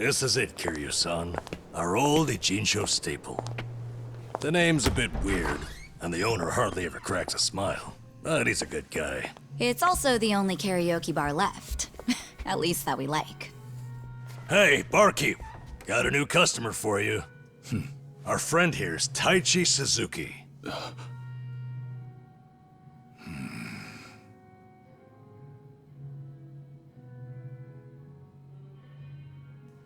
This is it, Kiryu-san. Our old Ichinsho staple. The name's a bit weird, and the owner hardly ever cracks a smile. But he's a good guy. It's also the only karaoke bar left. At least that we like. Hey, barkeep. Got a new customer for you. Our friend here's Taichi Suzuki.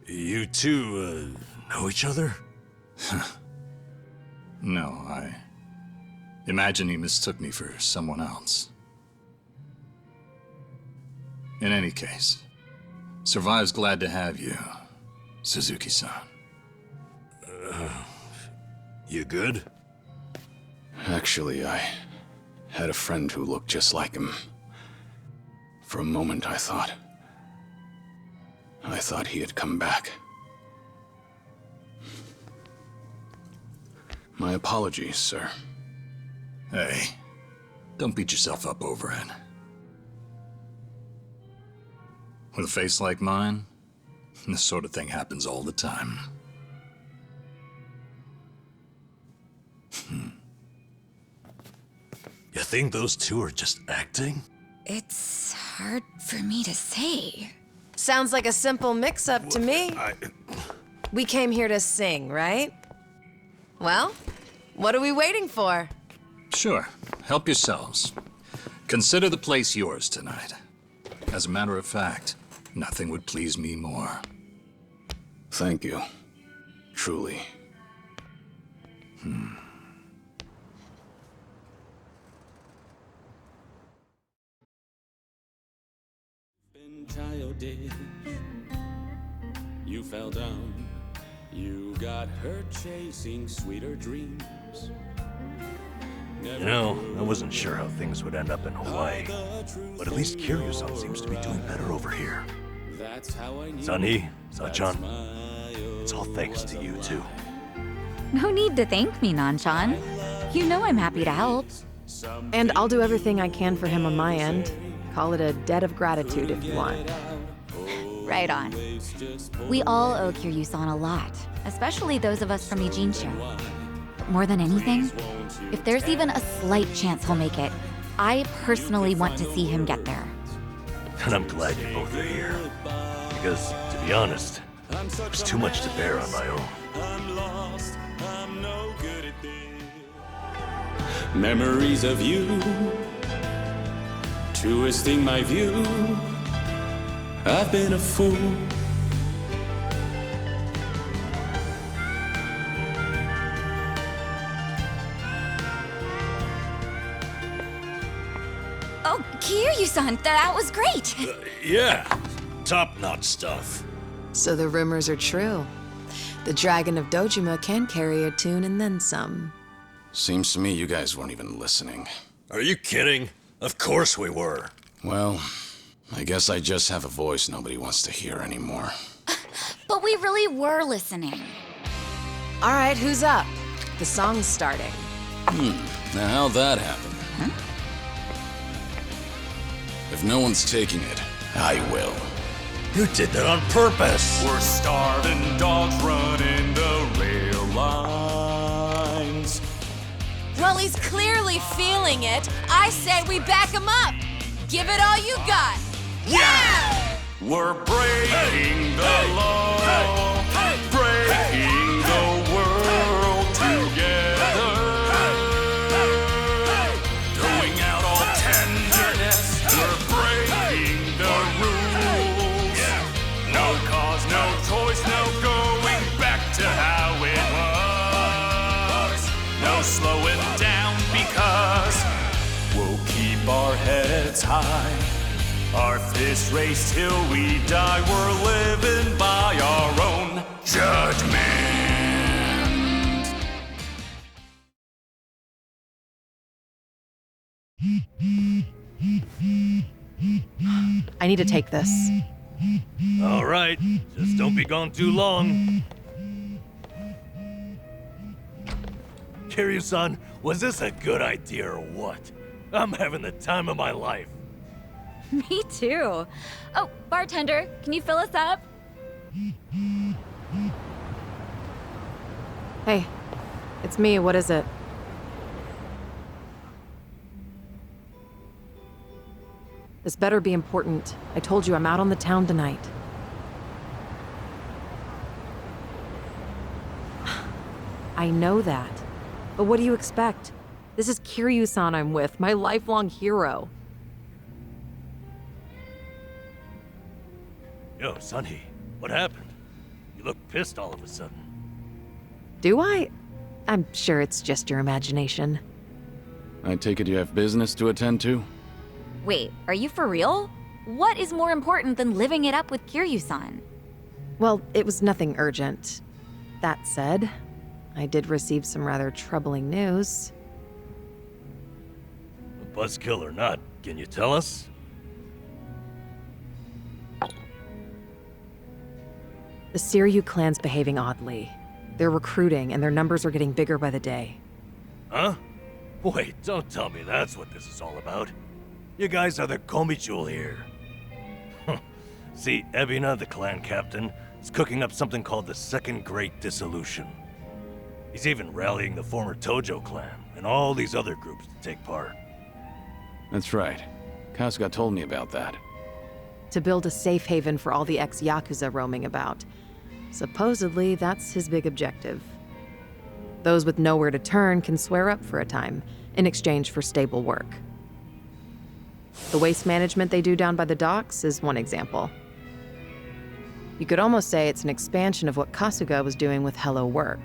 You two, know each other? No, I imagine he mistook me for someone else. In any case, Survive's glad to have you, Suzuki-san. You good? Actually, I had a friend who looked just like him. For a moment, I thought he had come back. My apologies, sir. Hey, don't beat yourself up over it. With a face like mine, this sort of thing happens all the time. You think those two are just acting? It's hard for me to say. Sounds like a simple mix-up to me. We came here to sing, right? Well, what are we waiting for? Sure, help yourselves. Consider the place yours tonight. As a matter of fact, nothing would please me more. Thank you. Truly. Been childish. You fell down. You got hurt chasing sweeter dreams. You know, I wasn't sure how things would end up in Hawaii. But at least Kiryu-san seems to be doing better over here. That's how I knew. Seonhee, Sachan, it's all thanks to you two. No need to thank me, Nanchan. You know I'm happy to help. And I'll do everything I can for him on my end. Call it a debt of gratitude if you want. Right on. We all owe Kiryu-san a lot, especially those of us from Ijinsho. But more than anything, if there's even a slight chance he'll make it, I personally want to see him get there. And I'm glad you both are here. Because, to be honest, there's too much to bear on my own. I'm lost. I'm no good at this. Memories of you, twisting my view. I've been a fool. Oh, Kiryu-san, that was great! Yeah, top-notch stuff. So the rumors are true. The Dragon of Dojima can carry a tune and then some. Seems to me you guys weren't even listening. Are you kidding? Of course we were. Well, I guess I just have a voice nobody wants to hear anymore. But we really were listening. All right, who's up? The song's starting. Now how'd that happen? If no one's taking it, I will. You did that on purpose. We're starving dogs running the rail lines. Well, he's clearly feeling it. I say we back him up. Give it all you got. Yeah! We're breaking the law, breaking the world together, throwing out all tenderness. We're breaking the rules. No cause, no choice, no going back to how it was. No slowing down because we'll keep our heads high. Our fists raised till we die. We're living by our own judgment. I need to take this. All right, just don't be gone too long. Kiryu-san, was this a good idea or what? I'm having the time of my life. Me too. Oh, bartender, can you fill us up? Hey, it's me. What is it? This better be important. I told you I'm out on the town tonight. I know that. But what do you expect? This is Kiryu-san I'm with, my lifelong hero. Yo, Seonhee, what happened? You look pissed all of a sudden. Do I? I'm sure it's just your imagination. I take it you have business to attend to? Wait, are you for real? What is more important than living it up with Kiryu-san? Well, it was nothing urgent. That said, I did receive some rather troubling news. Buzzkill or not, can you tell us? The Seiryu clan's behaving oddly. They're recruiting, and their numbers are getting bigger by the day. Huh? Wait, don't tell me that's what this is all about. You guys are the Komijul here. See, Ebina, the clan captain, is cooking up something called the Second Great Dissolution. He's even rallying the former Tojo clan and all these other groups to take part. That's right. Kasuga told me about that. To build a safe haven for all the ex-Yakuza roaming about. Supposedly, that's his big objective. Those with nowhere to turn can swear up for a time, in exchange for stable work. The waste management they do down by the docks is one example. You could almost say it's an expansion of what Kasuga was doing with Hello Work.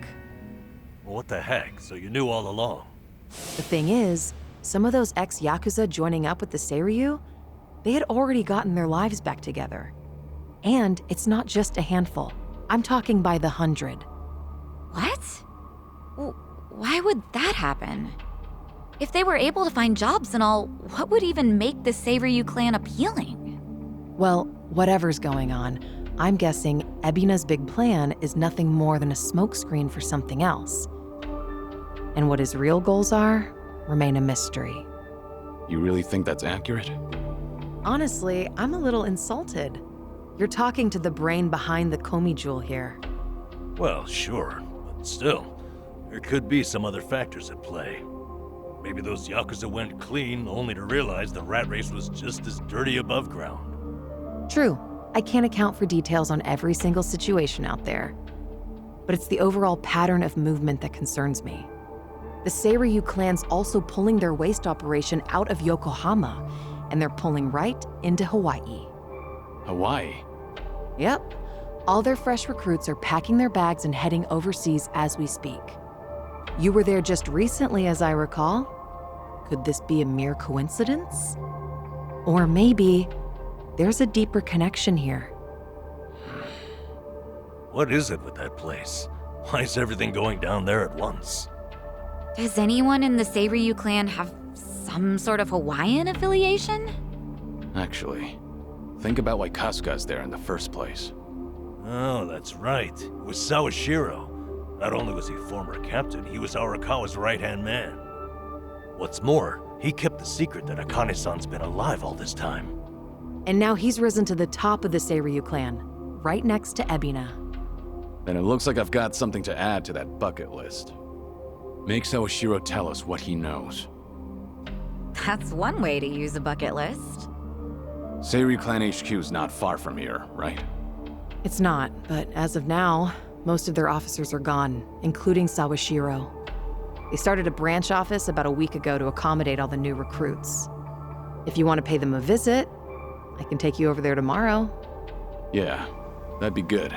Well, what the heck? So you knew all along? The thing is, some of those ex-Yakuza joining up with the Seiryu, they had already gotten their lives back together. And it's not just a handful. I'm talking by the 100. What? Why would that happen? If they were able to find jobs and all, what would even make the Seiryu clan appealing? Well, whatever's going on, I'm guessing Ebina's big plan is nothing more than a smokescreen for something else. And what his real goals are remain a mystery. You really think that's accurate? Honestly, I'm a little insulted. You're talking to the brain behind the Komijul here. Well, sure, but still, there could be some other factors at play. Maybe those Yakuza went clean only to realize the rat race was just as dirty above ground. True, I can't account for details on every single situation out there. But it's the overall pattern of movement that concerns me. The Seiryu clan's also pulling their waste operation out of Yokohama, and they're pulling right into Hawaii. Hawaii? Yep. All their fresh recruits are packing their bags and heading overseas as we speak. You were there just recently, as I recall. Could this be a mere coincidence? Or maybe there's a deeper connection here. What is it with that place? Why is everything going down there at once? Does anyone in the Seiryu clan have some sort of Hawaiian affiliation? Actually, think about why Kasuga's there in the first place. Oh, that's right. It was Sawashiro. Not only was he former captain, he was Arakawa's right-hand man. What's more, he kept the secret that Akane-san's been alive all this time. And now he's risen to the top of the Seiryu clan, right next to Ebina. Then it looks like I've got something to add to that bucket list. Make Sawashiro tell us what he knows. That's one way to use a bucket list. Seiryu Clan HQ's not far from here, right? It's not, but as of now, most of their officers are gone, including Sawashiro. They started a branch office about a week ago to accommodate all the new recruits. If you want to pay them a visit, I can take you over there tomorrow. Yeah, that'd be good.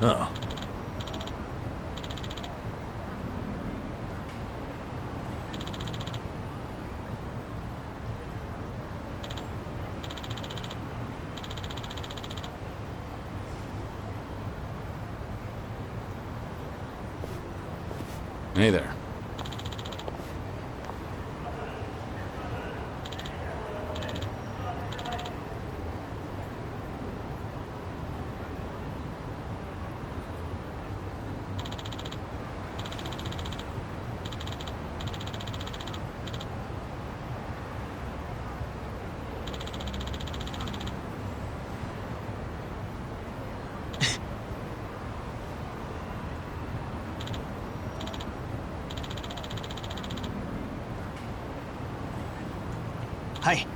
Oh. Hey there. Hi.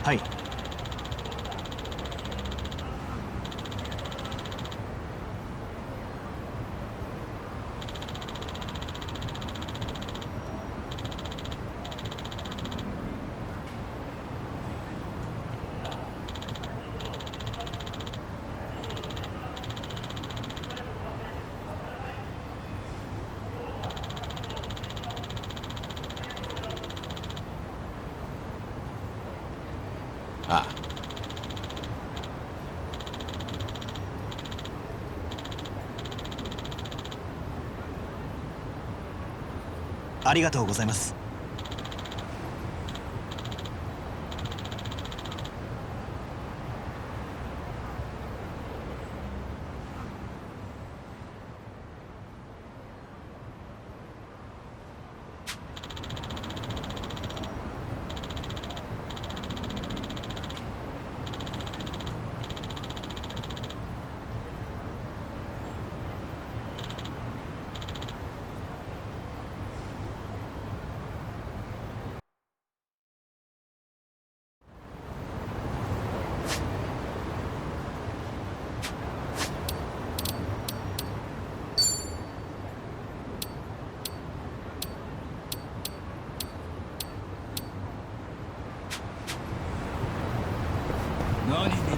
Hi. あ、ありがとうございます。何見てる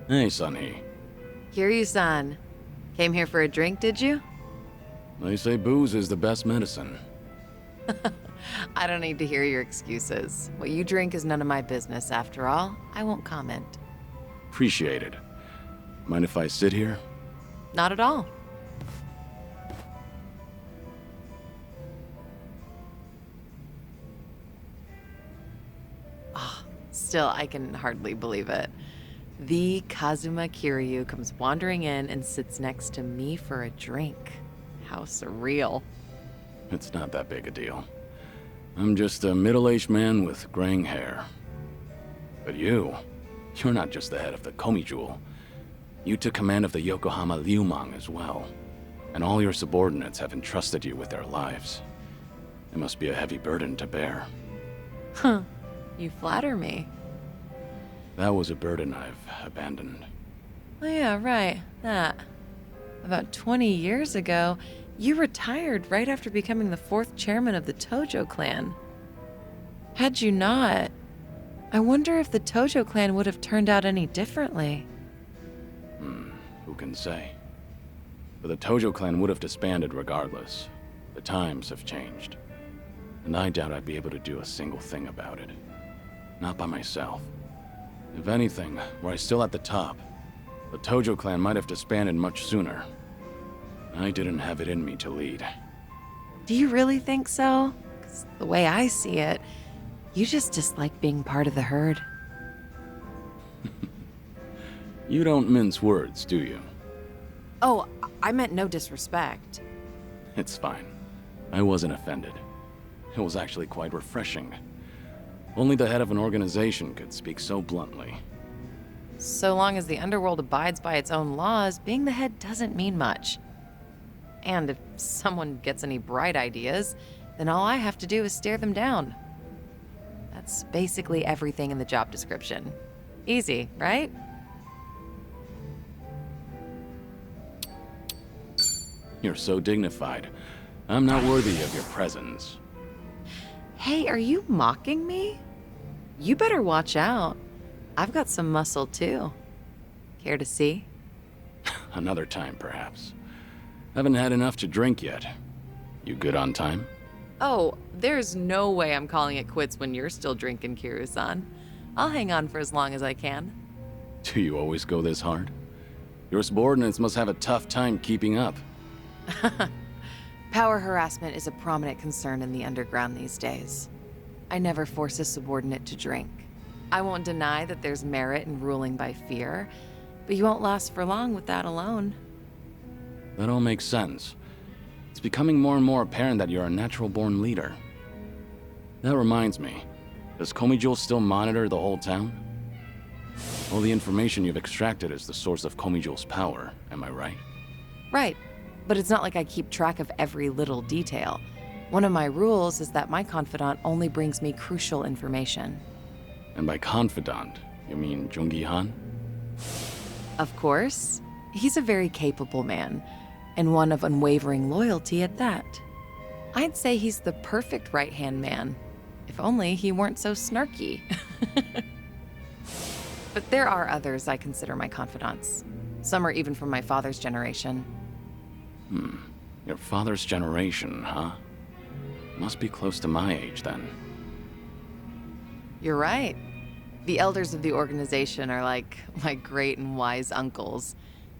？Hey, Seonhee. Kiryu-san. Came here for a drink, did you? They say booze is the best medicine. I don't need to hear your excuses. What you drink is none of my business, after all. I won't comment. Appreciate it. Mind if I sit here? Not at all. Still, I can hardly believe it. The Kazuma Kiryu comes wandering in and sits next to me for a drink. How surreal. It's not that big a deal. I'm just a middle-aged man with graying hair. But you're not just the head of the Komi Jewel. You took command of the Yokohama Liumang as well. And all your subordinates have entrusted you with their lives. It must be a heavy burden to bear. Huh. You flatter me. That was a burden I've abandoned. Oh yeah, right. That. About 20 years ago, you retired right after becoming the 4th chairman of the Tojo clan. Had you not, I wonder if the Tojo clan would have turned out any differently. Who can say? But the Tojo clan would have disbanded regardless. The times have changed. And I doubt I'd be able to do a single thing about it. Not by myself. If anything, were I still at the top, the Tojo clan might have disbanded much sooner. I didn't have it in me to lead. Do you really think so? 'Cause the way I see it, you just dislike being part of the herd. You don't mince words, do you? Oh, I meant no disrespect. It's fine. I wasn't offended. It was actually quite refreshing. Only the head of an organization could speak so bluntly. So long as the underworld abides by its own laws, being the head doesn't mean much. And if someone gets any bright ideas, then all I have to do is stare them down. That's basically everything in the job description. Easy, right? You're so dignified. I'm not worthy of your presence. Hey, are you mocking me? You better watch out. I've got some muscle too. Care to see? Another time, perhaps. Haven't had enough to drink yet. You good on time? Oh, there's no way I'm calling it quits when you're still drinking, Kiryu-san. I'll hang on for as long as I can. Do you always go this hard? Your subordinates must have a tough time keeping up. Power harassment is a prominent concern in the underground these days. I never force a subordinate to drink. I won't deny that there's merit in ruling by fear, but you won't last for long with that alone. That all makes sense. It's becoming more and more apparent that you're a natural-born leader. That reminds me, does Komijul still monitor the whole town? All the information you've extracted is the source of Komijul's power, am I right? Right, but it's not like I keep track of every little detail. One of my rules is that my confidant only brings me crucial information. And by confidant, you mean Jungi-han? Of course. He's a very capable man, and one of unwavering loyalty at that. I'd say he's the perfect right-hand man, if only he weren't so snarky. But there are others I consider my confidants. Some are even from my father's generation. Your father's generation, huh? Must be close to my age, then. You're right. The elders of the organization are like my great and wise uncles.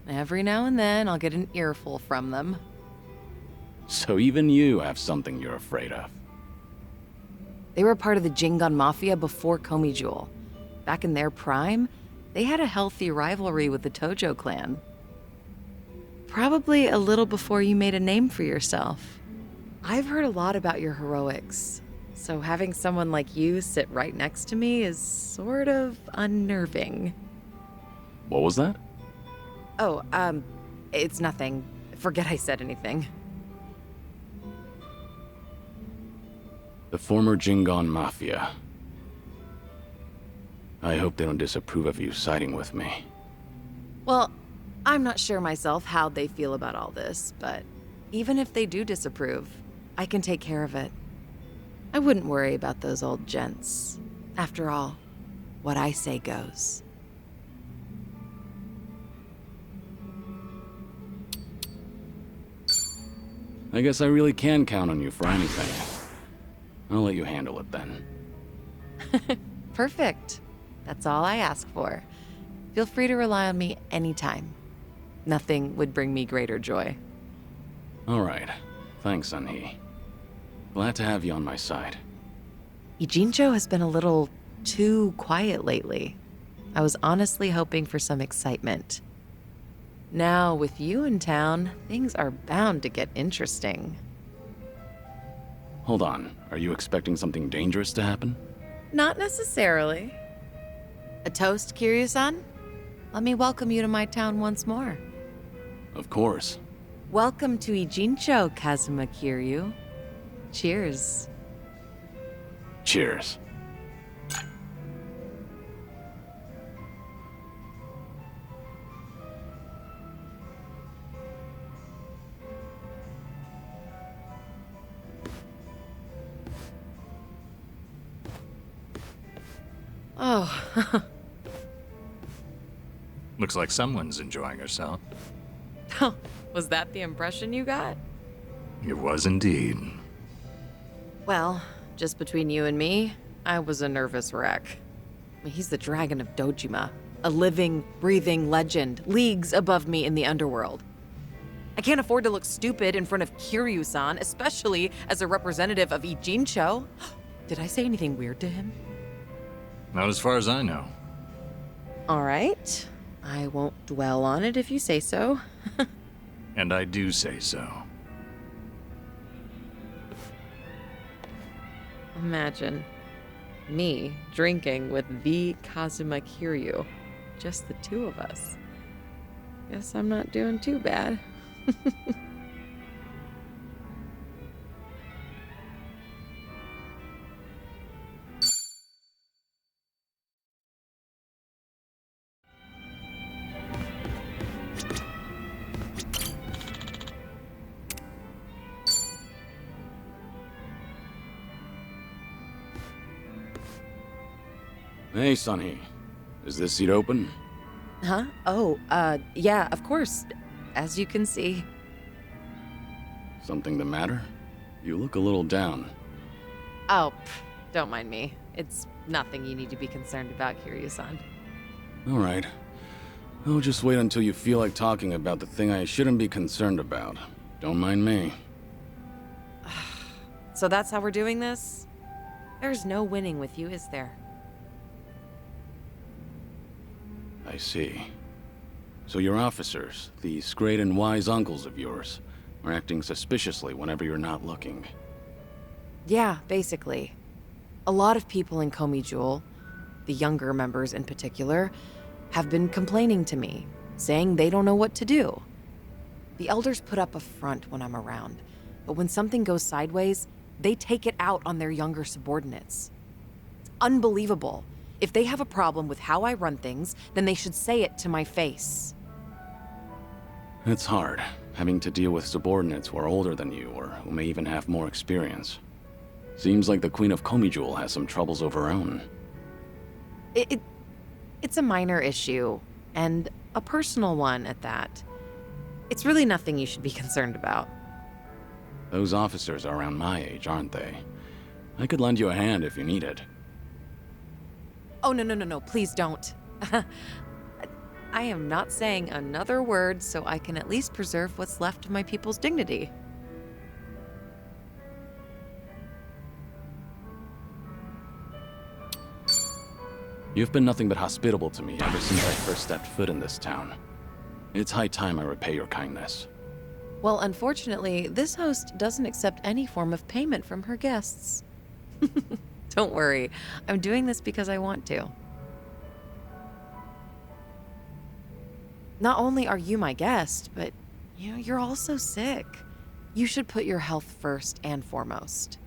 Every now and then, I'll get an earful from them. So even you have something you're afraid of. They were part of the Jingon Mafia before Komijul. Back in their prime, they had a healthy rivalry with the Tojo clan. Probably a little before you made a name for yourself. I've heard a lot about your heroics, so having someone like you sit right next to me is sort of unnerving. What was that? Oh, it's nothing. Forget I said anything. The former Jingon Mafia. I hope they don't disapprove of you siding with me. Well, I'm not sure myself how they feel about all this, but even if they do disapprove, I can take care of it. I wouldn't worry about those old gents. After all, what I say goes. I guess I really can count on you for anything. I'll let you handle it then. Perfect. That's all I ask for. Feel free to rely on me anytime. Nothing would bring me greater joy. All right. Thanks, Seonhee. Glad to have you on my side. Ijincho has been a little too quiet lately. I was honestly hoping for some excitement. Now, with you in town, things are bound to get interesting. Hold on. Are you expecting something dangerous to happen? Not necessarily. A toast, Kiryu-san? Let me welcome you to my town once more. Of course. Welcome to Ijincho, Kazuma Kiryu. Cheers. Cheers. Oh, Looks like someone's enjoying herself. was that the impression you got? It was indeed. Well, just between you and me, I was a nervous wreck. I mean, he's the dragon of Dojima, a living, breathing legend, leagues above me in the underworld. I can't afford to look stupid in front of Kiryu-san, especially as a representative of Ijincho. Did I say anything weird to him? Not as far as I know. All right. I won't dwell on it if you say so. And I do say so. Imagine me drinking with the Kazuma Kiryu. Just the two of us. Guess I'm not doing too bad. Hey, Seonhee. Is this seat open? Huh? Oh, yeah, of course. As you can see. Something the matter? You look a little down. Oh, don't mind me. It's nothing you need to be concerned about, Kiryu-san. All right. I'll just wait until you feel like talking about the thing I shouldn't be concerned about. Don't mind me. So that's how we're doing this? There's no winning with you, is there? I see. So your officers, these great and wise uncles of yours, are acting suspiciously whenever you're not looking. Yeah, basically. A lot of people in Komi Jewel, the younger members in particular, have been complaining to me, saying they don't know what to do. The elders put up a front when I'm around, but when something goes sideways, they take it out on their younger subordinates. It's unbelievable. If they have a problem with how I run things, then they should say it to my face. It's hard, having to deal with subordinates who are older than you, or who may even have more experience. Seems like the Queen of Komi Jewel has some troubles of her own. It's a minor issue, and a personal one at that. It's really nothing you should be concerned about. Those officers are around my age, aren't they? I could lend you a hand if you need it. Oh, no, please don't. I am not saying another word so I can at least preserve what's left of my people's dignity. You've been nothing but hospitable to me ever since I first stepped foot in this town. It's high time I repay your kindness. Well, unfortunately, this host doesn't accept any form of payment from her guests. Don't worry, I'm doing this because I want to. Not only are you my guest, but you're also sick. You should put your health first and foremost.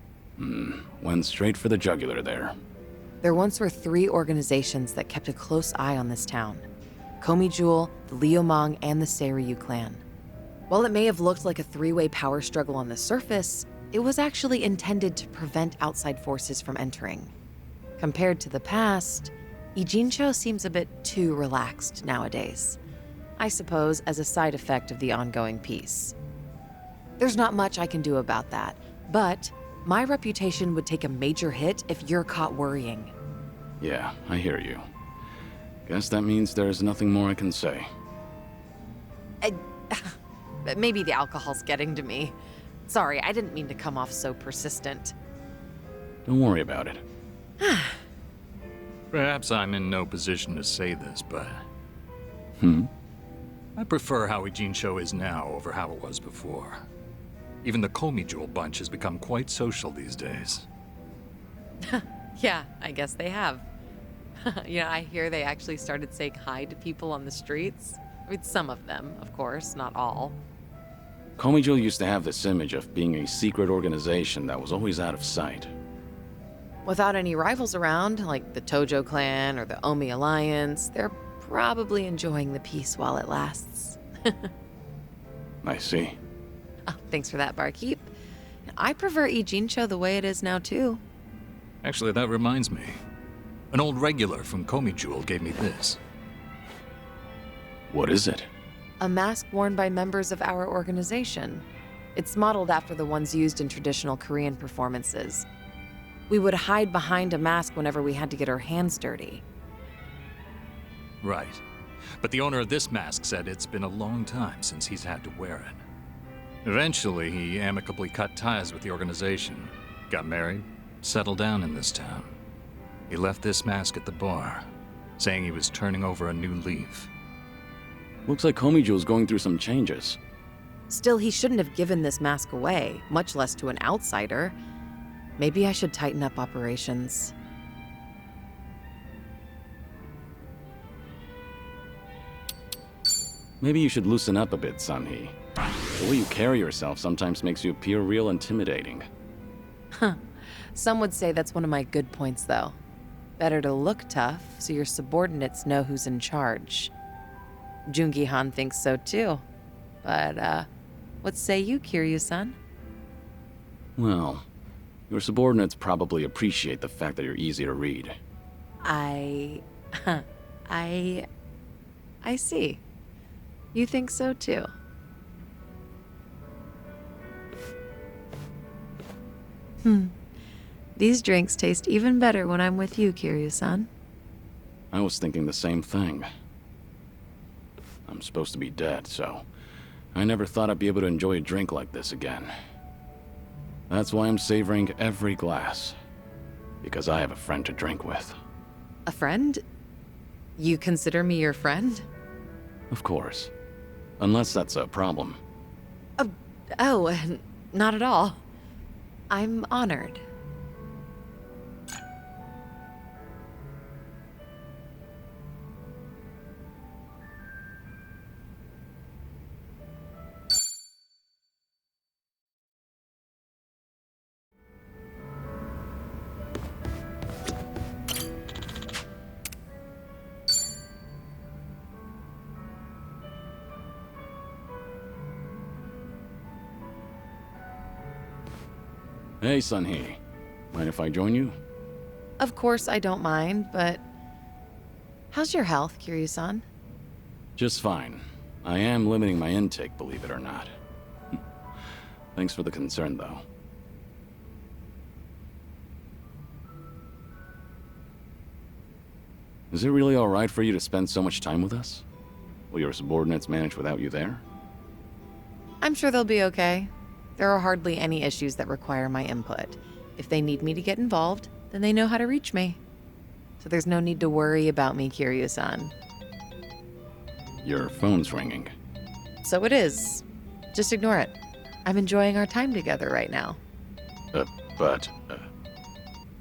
Went straight for the jugular there. There once were 3 organizations that kept a close eye on this town. Komi Jewel, the Liumang, and the Seiryu clan. While it may have looked like a 3-way power struggle on the surface, it was actually intended to prevent outside forces from entering. Compared to the past, Ijincho seems a bit too relaxed nowadays. I suppose as a side effect of the ongoing peace. There's not much I can do about that, but my reputation would take a major hit if you're caught worrying. Yeah, I hear you. Guess that means there's nothing more I can say. Maybe the alcohol's getting to me. Sorry, I didn't mean to come off so persistent. Don't worry about it. Perhaps I'm in no position to say this, but Hmm? I prefer how Ijincho is now over how it was before. Even the Komi Jewel bunch has become quite social these days. Yeah, I guess they have. I hear they actually started saying hi to people on the streets. I mean, some of them, of course, not all. Komi Jewel used to have this image of being a secret organization that was always out of sight. Without any rivals around, like the Tojo clan or the Omi Alliance, they're probably enjoying the peace while it lasts. I see. Oh, thanks for that, barkeep. I prefer Ijincho the way it is now, too. Actually, that reminds me. An old regular from Komi Jewel gave me this. What is it? A mask worn by members of our organization. It's modeled after the ones used in traditional Korean performances. We would hide behind a mask whenever we had to get our hands dirty. Right. But the owner of this mask said it's been a long time since he's had to wear it. Eventually, he amicably cut ties with the organization, got married, settled down in this town. He left this mask at the bar, saying he was turning over a new leaf. Looks like Komi Jewel's going through some changes. Still, he shouldn't have given this mask away, much less to an outsider. Maybe I should tighten up operations. Maybe you should loosen up a bit, Seonhee. The way you carry yourself sometimes makes you appear real intimidating. Some would say that's one of my good points, though. Better to look tough, so your subordinates know who's in charge. Jungi-han thinks so too. But, what say you, Kiryu-san? Well, your subordinates probably appreciate the fact that you're easy to read. I see. You think so too. These drinks taste even better when I'm with you, Kiryu-san. I was thinking the same thing. I'm supposed to be dead, so I never thought I'd be able to enjoy a drink like this again. That's why I'm savoring every glass. Because I have a friend to drink with. A friend? You consider me your friend? Of course. Unless that's a problem. Oh, not at all. I'm honored. Hey, Seonhee. Mind if I join you? Of course I don't mind, but... How's your health, Kiryu-san? Just fine. I am limiting my intake, believe it or not. Thanks for the concern, though. Is it really alright for you to spend so much time with us? Will your subordinates manage without you there? I'm sure they'll be okay. There are hardly any issues that require my input. If they need me to get involved, then they know how to reach me. So there's no need to worry about me, Kiryu-san. Your phone's ringing. So it is. Just ignore it. I'm enjoying our time together right now. But...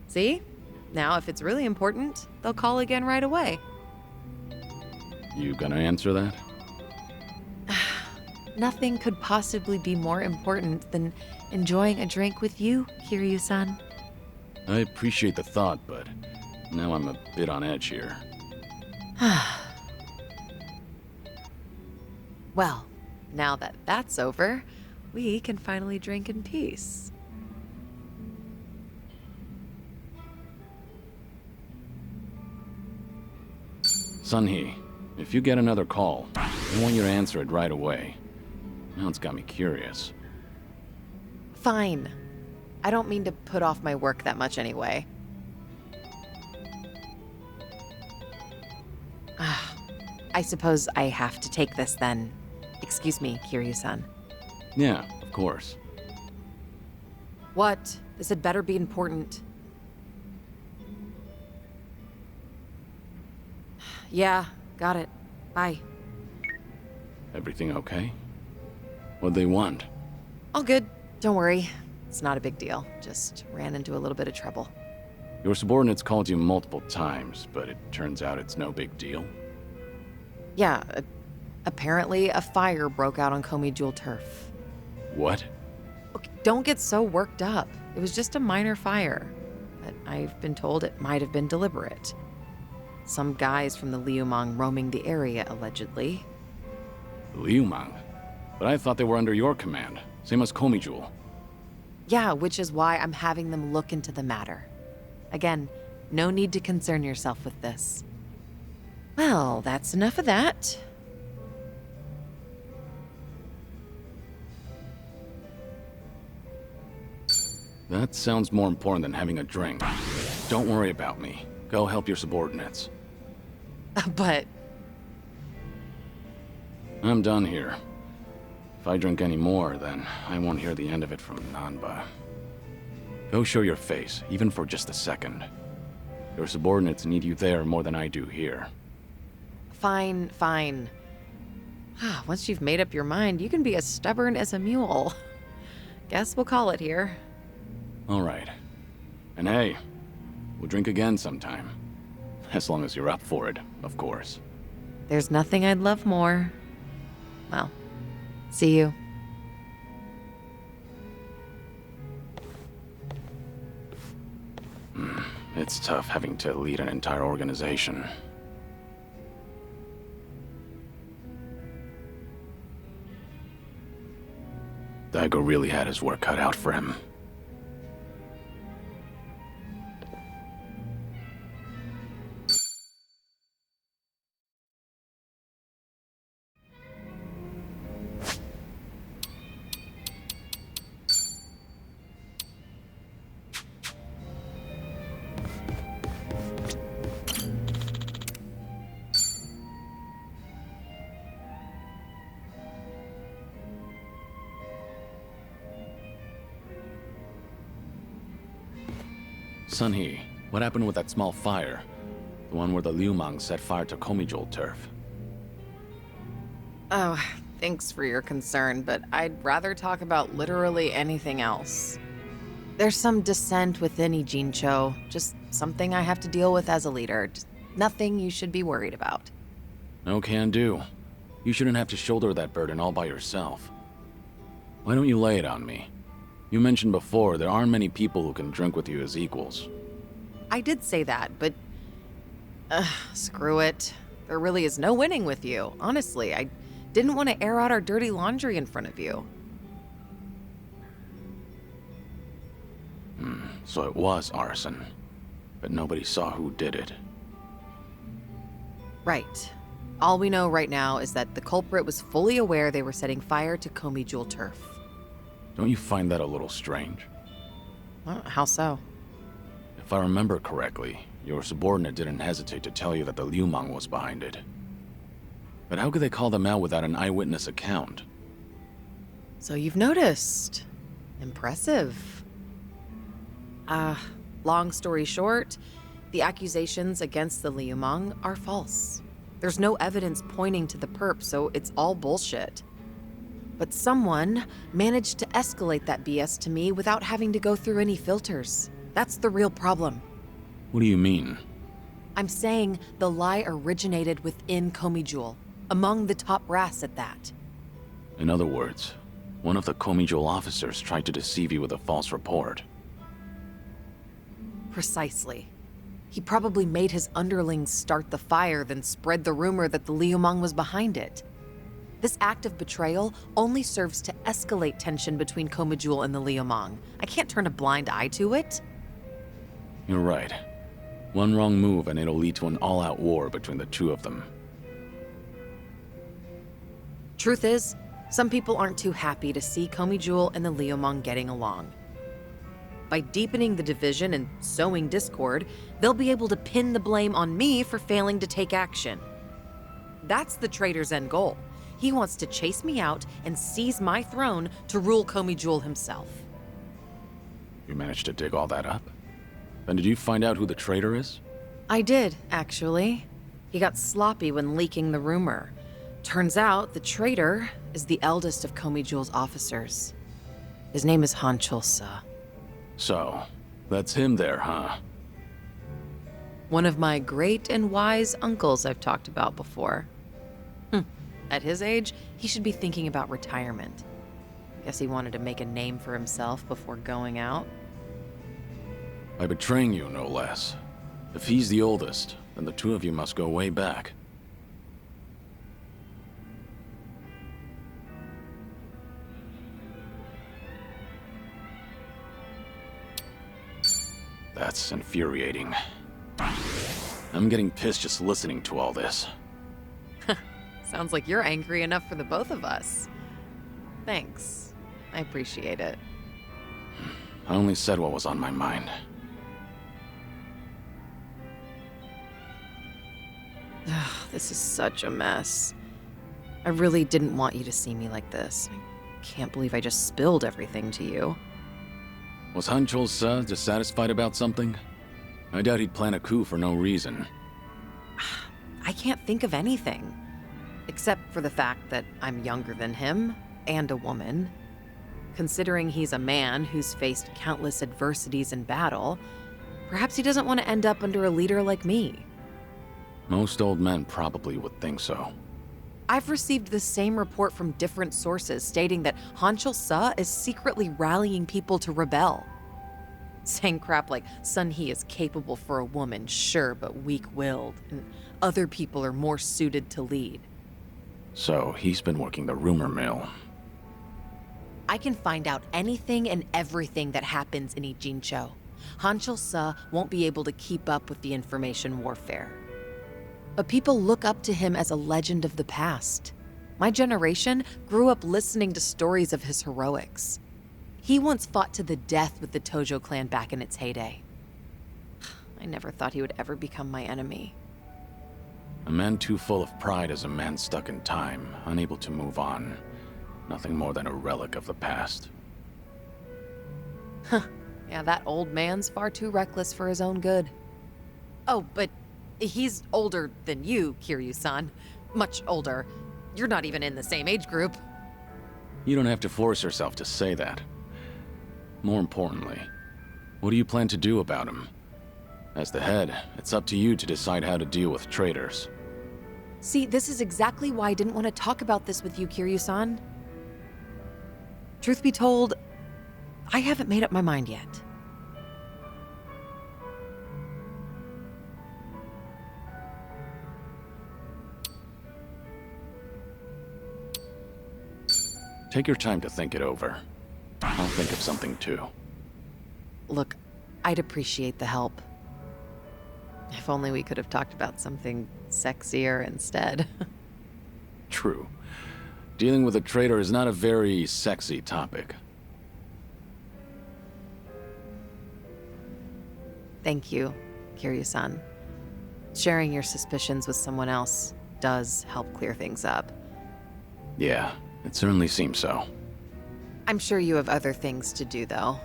See? Now, if it's really important, they'll call again right away. You gonna answer that? Nothing could possibly be more important than enjoying a drink with you, Kiryu-san. I appreciate the thought, but now I'm a bit on edge here. Well, now that that's over, we can finally drink in peace. Seonhee, if you get another call, I want you to answer it right away. Now it's got me curious. Fine. I don't mean to put off my work that much anyway. I suppose I have to take this then. Excuse me, Kiryu-san. Yeah, of course. What? This had better be important. Yeah, got it. Bye. Everything okay? What'd they want? All good. Don't worry. It's not a big deal. Just ran into a little bit of trouble. Your subordinates called you multiple times, but it turns out it's no big deal. Yeah, apparently a fire broke out on Komi Jewel turf. What? Okay, don't get so worked up. It was just a minor fire, but I've been told it might have been deliberate. Some guys from the Liumang roaming the area, allegedly. Liumang? But I thought they were under your command, same as Komi Jewel. Yeah, which is why I'm having them look into the matter. Again, no need to concern yourself with this. Well, that's enough of that. That sounds more important than having a drink. Don't worry about me. Go help your subordinates. But... I'm done here. If I drink any more, then I won't hear the end of it from Nanba. Go show your face, even for just a second. Your subordinates need you there more than I do here. Fine, fine. Once you've made up your mind, you can be as stubborn as a mule. Guess we'll call it here. All right. And hey, we'll drink again sometime. As long as you're up for it, of course. There's nothing I'd love more. Well, see you. It's tough having to lead an entire organization. Daigo really had his work cut out for him. Seonhee, what happened with that small fire? The one where the Liumang set fire to Komijul turf. Oh, thanks for your concern, but I'd rather talk about literally anything else. There's some dissent within Ijincho, just something I have to deal with as a leader. Just nothing you should be worried about. No can do. You shouldn't have to shoulder that burden all by yourself. Why don't you lay it on me? You mentioned before there aren't many people who can drink with you as equals. I did say that, but... screw it. There really is no winning with you, honestly. I didn't want to air out our dirty laundry in front of you. So it was arson. But nobody saw who did it. Right. All we know right now is that the culprit was fully aware they were setting fire to Komijul turf. Don't you find that a little strange? Well, how so? If I remember correctly, your subordinate didn't hesitate to tell you that the Liumang was behind it. But how could they call them out without an eyewitness account? So you've noticed. Impressive. Long story short, the accusations against the Liumang are false. There's no evidence pointing to the perp, so it's all bullshit. But someone managed to escalate that BS to me without having to go through any filters. That's the real problem. What do you mean? I'm saying the lie originated within Komijul, among the top brass at that. In other words, one of the Komijul officers tried to deceive you with a false report. Precisely. He probably made his underlings start the fire, then spread the rumor that the Liumang was behind it. This act of betrayal only serves to escalate tension between Komijul and the Liumang. I can't turn a blind eye to it. You're right. One wrong move and it'll lead to an all-out war between the two of them. Truth is, some people aren't too happy to see Komijul and the Liumang getting along. By deepening the division and sowing discord, they'll be able to pin the blame on me for failing to take action. That's the traitor's end goal. He wants to chase me out and seize my throne to rule Komijul himself. You managed to dig all that up? Then did you find out who the traitor is? I did, actually. He got sloppy when leaking the rumor. Turns out the traitor is the eldest of Komijul's officers. His name is Han Chul-sa. So, that's him there, huh? One of my great and wise uncles I've talked about before. At his age, he should be thinking about retirement. Guess he wanted to make a name for himself before going out. By betraying you, no less. If he's the oldest, then the two of you must go way back. That's infuriating. I'm getting pissed just listening to all this. Sounds like you're angry enough for the both of us. Thanks. I appreciate it. I only said what was on my mind. This is such a mess. I really didn't want you to see me like this. I can't believe I just spilled everything to you. Was Han Chul-sa dissatisfied about something? I doubt he'd plan a coup for no reason. I can't think of anything. Except for the fact that I'm younger than him, and a woman. Considering he's a man who's faced countless adversities in battle, perhaps he doesn't want to end up under a leader like me. Most old men probably would think so. I've received the same report from different sources stating that Seonhee is secretly rallying people to rebel. Saying crap like Seonhee is capable for a woman, sure, but weak-willed, and other people are more suited to lead. So he's been working the rumor mill. I can find out anything and everything that happens in Ijincho. Seonhee won't be able to keep up with the information warfare. But people look up to him as a legend of the past. My generation grew up listening to stories of his heroics. He once fought to the death with the Tojo clan back in its heyday. I never thought he would ever become my enemy. A man too full of pride is a man stuck in time, unable to move on. Nothing more than a relic of the past. Yeah, that old man's far too reckless for his own good. Oh, but he's older than you, Kiryu-san. Much older. You're not even in the same age group. You don't have to force yourself to say that. More importantly, what do you plan to do about him? As the head, it's up to you to decide how to deal with traitors. See, this is exactly why I didn't want to talk about this with you, Kiryu-san. Truth be told, I haven't made up my mind yet. Take your time to think it over. I'll think of something too. Look, I'd appreciate the help. If only we could have talked about something sexier instead. True. Dealing with a traitor is not a very sexy topic. Thank you, Kiryu-san. Sharing your suspicions with someone else does help clear things up. Yeah, it certainly seems so. I'm sure you have other things to do, though.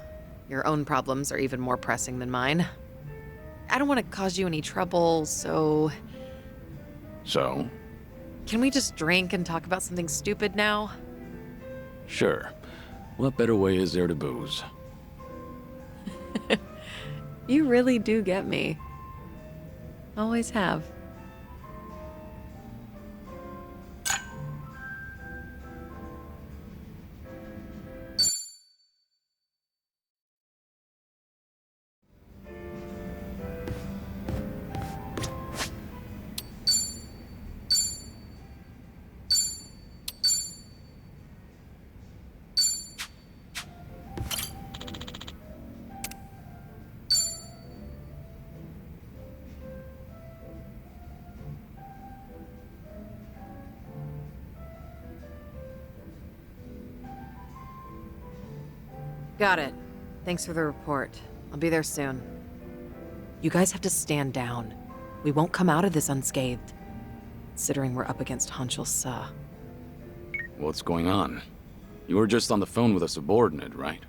Your own problems are even more pressing than mine. I don't want to cause you any trouble, so... So? Can we just drink and talk about something stupid now? Sure. What better way is there to booze? You really do get me. Always have. Got it. Thanks for the report. I'll be there soon. You guys have to stand down. We won't come out of this unscathed, considering we're up against Seonhee. What's going on? You were just on the phone with a subordinate, right?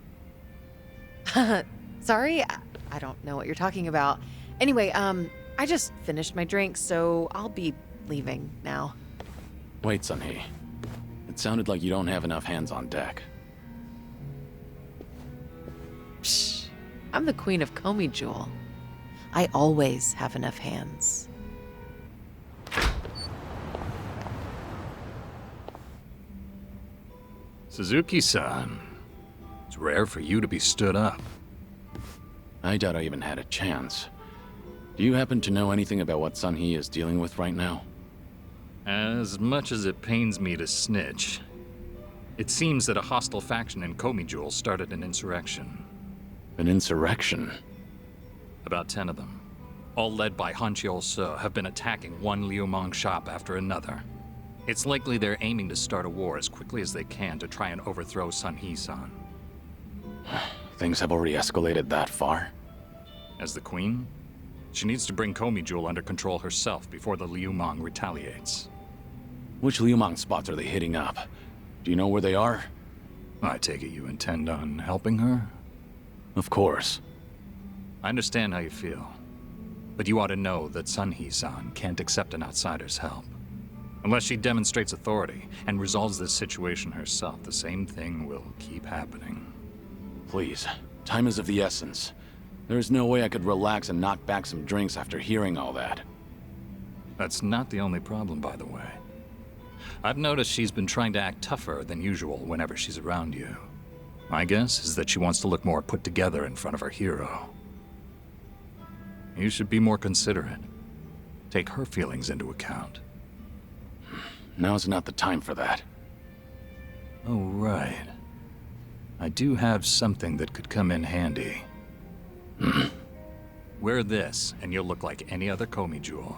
Sorry? I don't know what you're talking about. Anyway, I just finished my drink, so I'll be leaving now. Wait, Seonhee. It sounded like you don't have enough hands on deck. Psh, I'm the queen of Komi Jewel. I always have enough hands. Suzuki-san, it's rare for you to be stood up. I doubt I even had a chance. Do you happen to know anything about what Seonhee is dealing with right now? As much as it pains me to snitch, it seems that a hostile faction in Komi Jewel started an insurrection. An insurrection? About 10 of them, all led by Seonhee, have been attacking one Liumang shop after another. It's likely they're aiming to start a war as quickly as they can to try and overthrow Seonhee-san. Things have already escalated that far? As the queen, she needs to bring Komi Jewel under control herself before the Liumang retaliates. Which Liumang spots are they hitting up? Do you know where they are? I take it you intend on helping her? Of course. I understand how you feel, but you ought to know that Seonhee-san can't accept an outsider's help. Unless she demonstrates authority and resolves this situation herself, the same thing will keep happening. Please, time is of the essence. There is no way I could relax and knock back some drinks after hearing all that. That's not the only problem, by the way. I've noticed she's been trying to act tougher than usual whenever she's around you. My guess is that she wants to look more put together in front of her hero. You should be more considerate. Take her feelings into account. Now's not the time for that. Oh, right. I do have something that could come in handy. Wear this, and you'll look like any other Komi jewel.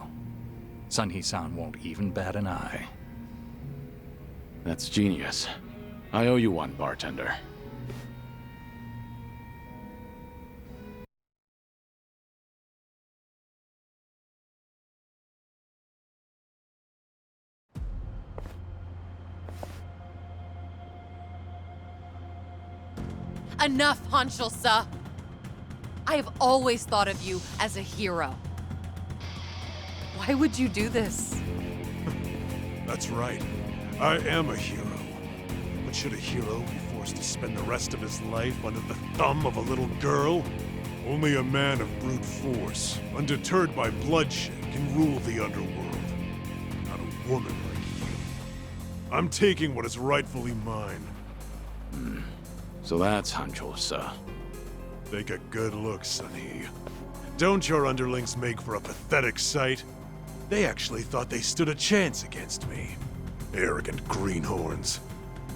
Seonhee-san won't even bat an eye. That's genius. I owe you one, bartender. Enough, Hanshul-sa. I have always thought of you as a hero. Why would you do this? That's right. I am a hero. But should a hero be forced to spend the rest of his life under the thumb of a little girl? Only a man of brute force, undeterred by bloodshed, can rule the underworld. Not a woman like you. I'm taking what is rightfully mine. So that's Hanshul-sa. Take a good look, Seonhee. Don't your underlings make for a pathetic sight? They actually thought they stood a chance against me. Arrogant greenhorns.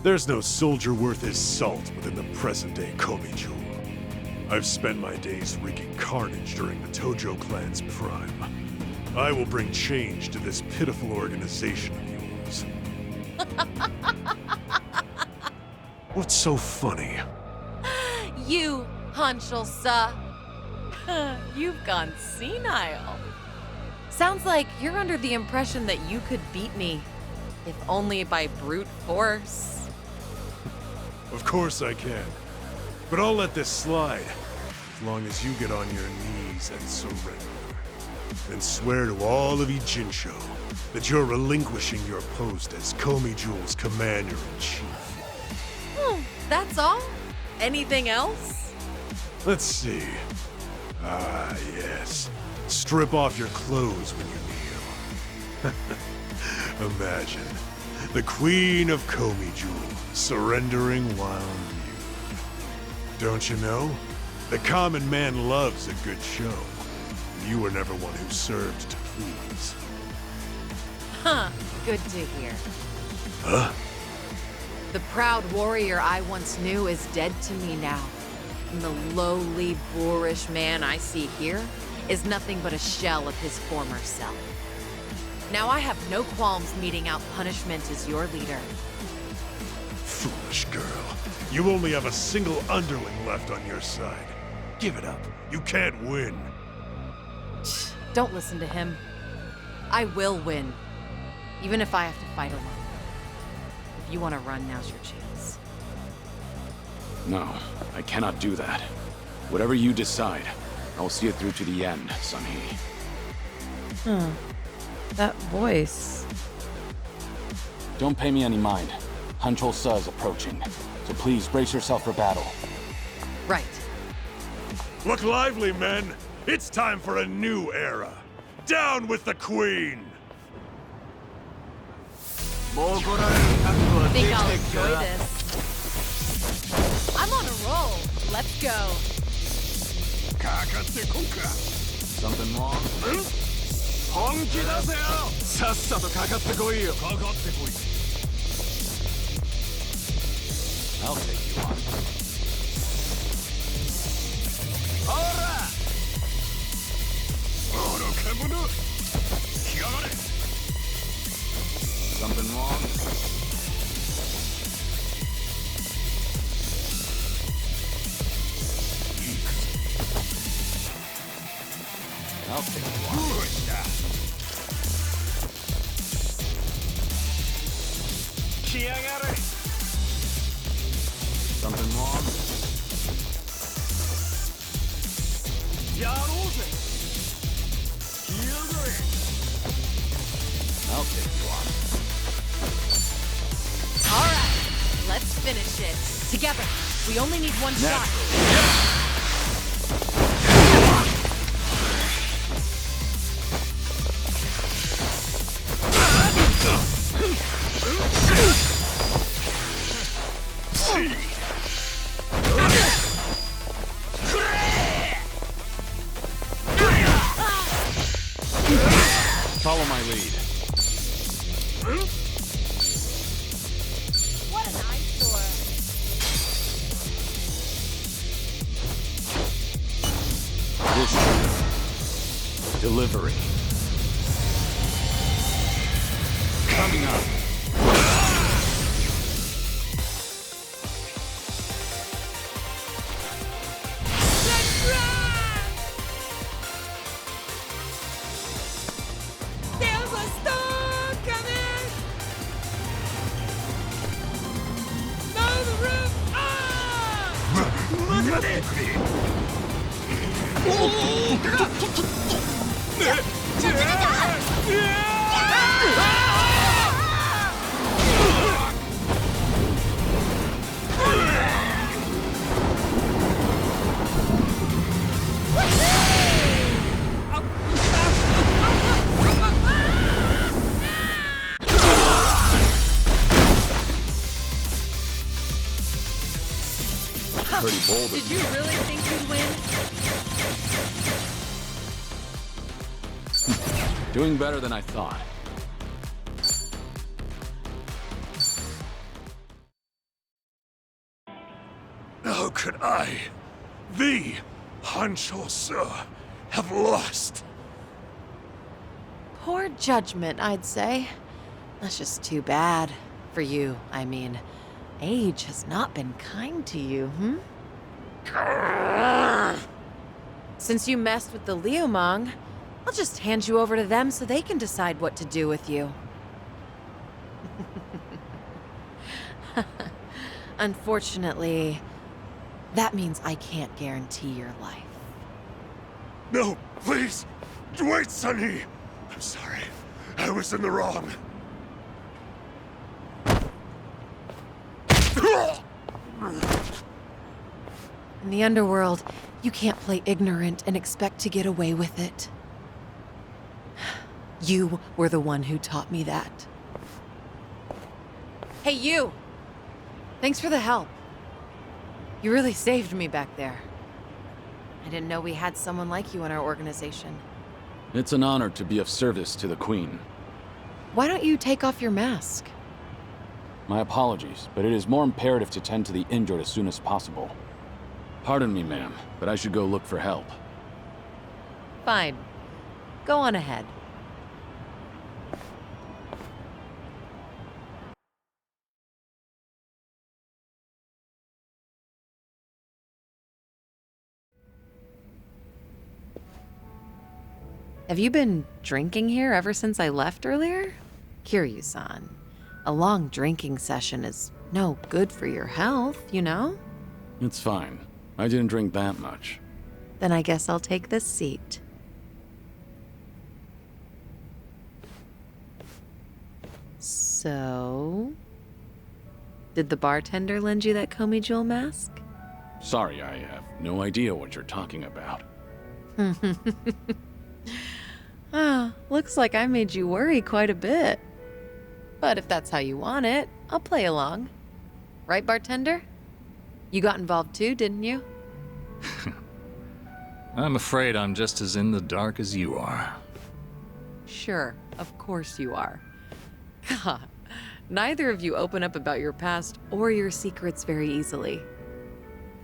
There's no soldier worth his salt within the present-day Komi jewel. I've spent my days wreaking carnage during the Tojo clan's prime. I will bring change to this pitiful organization of yours. What's so funny? You, Hanshul-sa. You've gone senile. Sounds like you're under the impression that you could beat me, if only by brute force. Of course I can. But I'll let this slide, as long as you get on your knees and surrender. And swear to all of Ijincho that you're relinquishing your post as Komi Jewel's commander-in-chief. That's all? Anything else? Let's see. Ah, yes. Strip off your clothes when you kneel. Imagine the Queen of Komi Jewel surrendering while nude. Don't you know? The common man loves a good show. You were never one who served to please. Huh, good to hear. Huh? The proud warrior I once knew is dead to me now. And the lowly, boorish man I see here is nothing but a shell of his former self. Now I have no qualms meting out punishment as your leader. Foolish girl. You only have a single underling left on your side. Give it up. You can't win. Don't listen to him. I will win. Even if I have to fight alone. If you want to run, now's your chance. No, I cannot do that. Whatever you decide, I'll see it through to the end, Seonhee. That voice. Don't pay me any mind. Hanshul-sa is approaching, so please brace yourself for battle. Right. Look lively, men. It's time for a new era. Down with the Queen! I think I'll enjoy this. I'm on a roll. Let's go. Something wrong? I'll take you on. Something wrong? I'll take you on. Something wrong? I'll take you on. Let's finish it. Together. We only need one shot. Follow my lead. What an eyesore. This delivery. Coming up. There's a storm coming! Blow the roof Pretty bold. Did you really think you'd win? Doing better than I thought. How could I, the Hancho Sir, have lost? Poor judgment, I'd say. That's just too bad. For you, I mean. Age has not been kind to you, Since you messed with the Liumang, I'll just hand you over to them so they can decide what to do with you. Unfortunately, that means I can't guarantee your life. No, please! Wait, Seonhee! I'm sorry. I was in the wrong. In the underworld, you can't play ignorant and expect to get away with it. You were the one who taught me that. Hey, you! Thanks for the help. You really saved me back there. I didn't know we had someone like you in our organization. It's an honor to be of service to the Queen. Why don't you take off your mask? My apologies, but it is more imperative to tend to the injured as soon as possible. Pardon me, ma'am, but I should go look for help. Fine. Go on ahead. Have you been drinking here ever since I left earlier? Kiryu-san, a long drinking session is no good for your health, you know? It's fine. I didn't drink that much. Then I guess I'll take this seat. So... did the bartender lend you that Komi Jewel mask? Sorry, I have no idea what you're talking about. Ah, looks like I made you worry quite a bit. But if that's how you want it, I'll play along. Right, bartender? You got involved too, didn't you? I'm afraid I'm just as in the dark as you are. Sure, of course you are. God, neither of you open up about your past or your secrets very easily.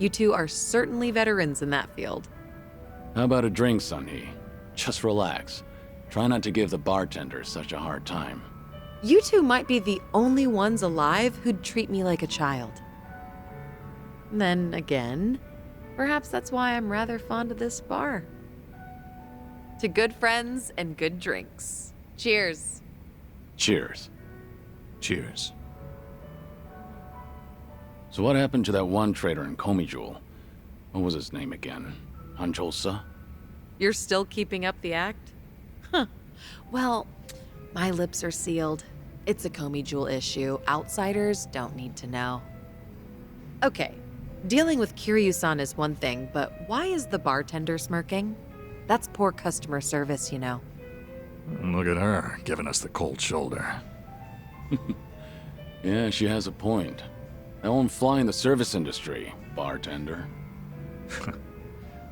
You two are certainly veterans in that field. How about a drink, Seonhee? Just relax. Try not to give the bartender such a hard time. You two might be the only ones alive who'd treat me like a child. Then again, perhaps that's why I'm rather fond of this bar. To good friends and good drinks. Cheers. Cheers. Cheers. So what happened to that one traitor in Komi Jewel? What was his name again? Hancho-sa? You're still keeping up the act? Huh. Well, my lips are sealed. It's a Komi Jewel issue. Outsiders don't need to know. Okay, dealing with Kiryu-san is one thing, but why is the bartender smirking? That's poor customer service, you know. Look at her, giving us the cold shoulder. Yeah, she has a point. I won't fly in the service industry, bartender.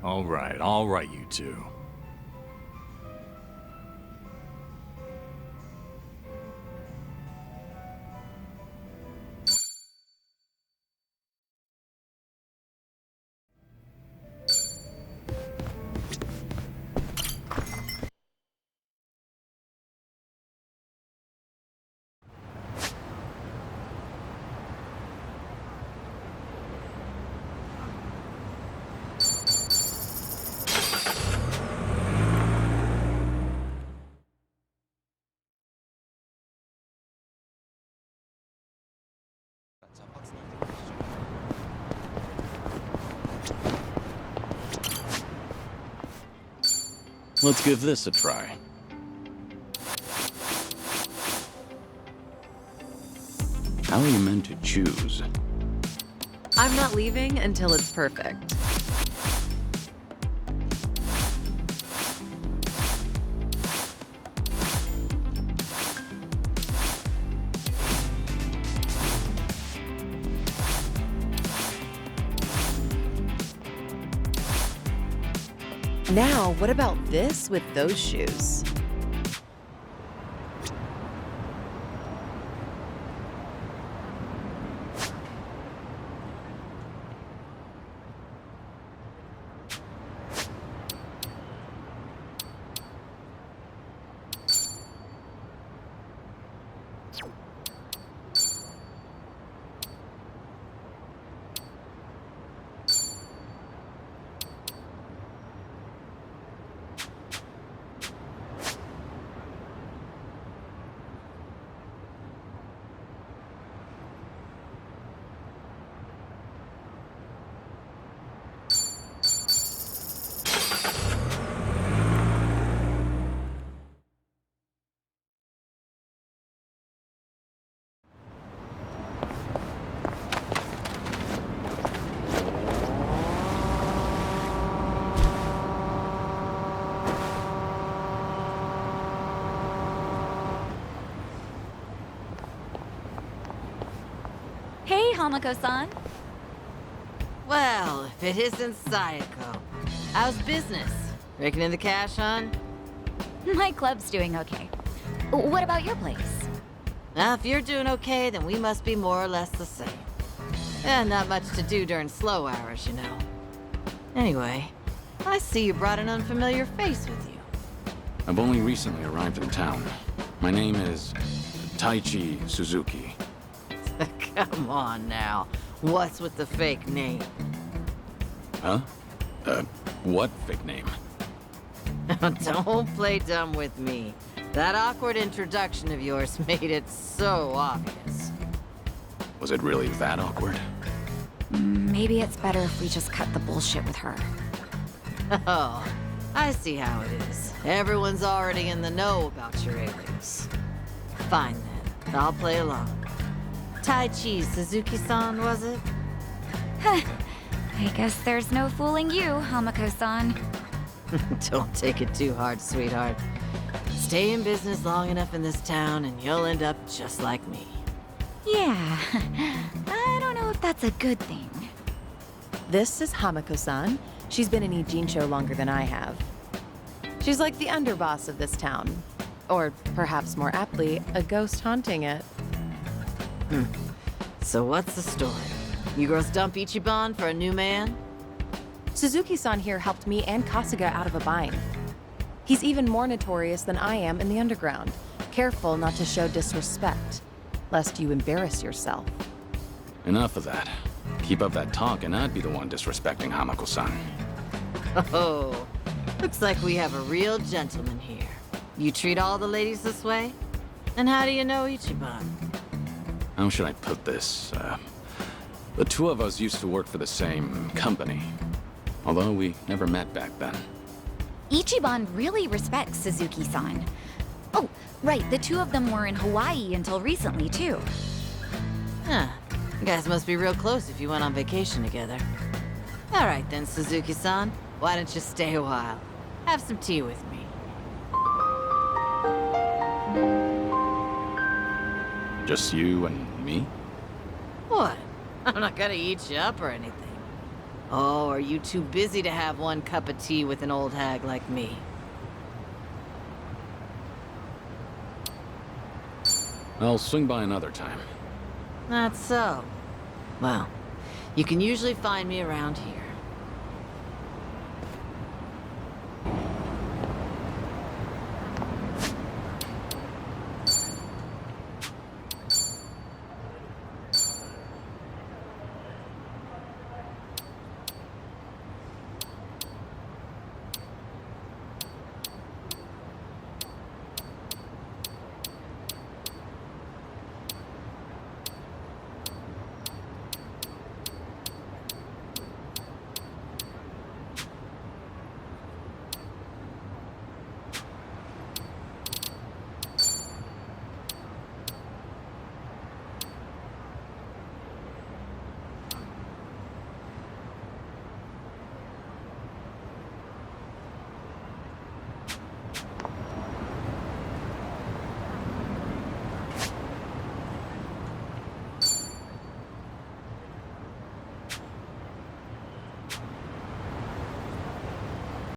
All right, you two. Let's give this a try. How are you meant to choose? I'm not leaving until it's perfect. Now, what about this with those shoes? Hey, Hamako-san. Well, if it isn't Sayako. How's business? Raking in the cash, hon? My club's doing okay. What about your place? Now, if you're doing okay, then we must be more or less the same. Not much to do during slow hours, you know. Anyway, I see you brought an unfamiliar face with you. I've only recently arrived in town. My name is Taichi Suzuki. Come on now. What's with the fake name? Huh? What fake name? Don't play dumb with me. That awkward introduction of yours made it so obvious. Was it really that awkward? Maybe it's better if we just cut the bullshit with her. Oh, I see how it is. Everyone's already in the know about your alias. Fine then, I'll play along. Taichi Suzuki-san, was it? I guess there's no fooling you, Hamako-san. Don't take it too hard, sweetheart. Stay in business long enough in this town and you'll end up just like me. Yeah, I don't know if that's a good thing. This is Hamako-san. She's been in Ijincho longer than I have. She's like the underboss of this town. Or perhaps more aptly, a ghost haunting it. So what's the story? You girls dump Ichiban for a new man? Suzuki-san here helped me and Kasuga out of a bind. He's even more notorious than I am in the underground. Careful not to show disrespect, lest you embarrass yourself. Enough of that. Keep up that talk and I'd be the one disrespecting Hamako-san. Oh, looks like we have a real gentleman here. You treat all the ladies this way? And how do you know Ichiban? How should I put this? The two of us used to work for the same company. Although we never met back then. Ichiban really respects Suzuki-san. Oh, right, the two of them were in Hawaii until recently, too. Huh. You guys must be real close if you went on vacation together. All right then, Suzuki-san. Why don't you stay a while? Have some tea with me. Just you and me? What? I'm not gonna eat you up or anything. Oh, are you too busy to have one cup of tea with an old hag like me? I'll swing by another time. That's so. Well, you can usually find me around here.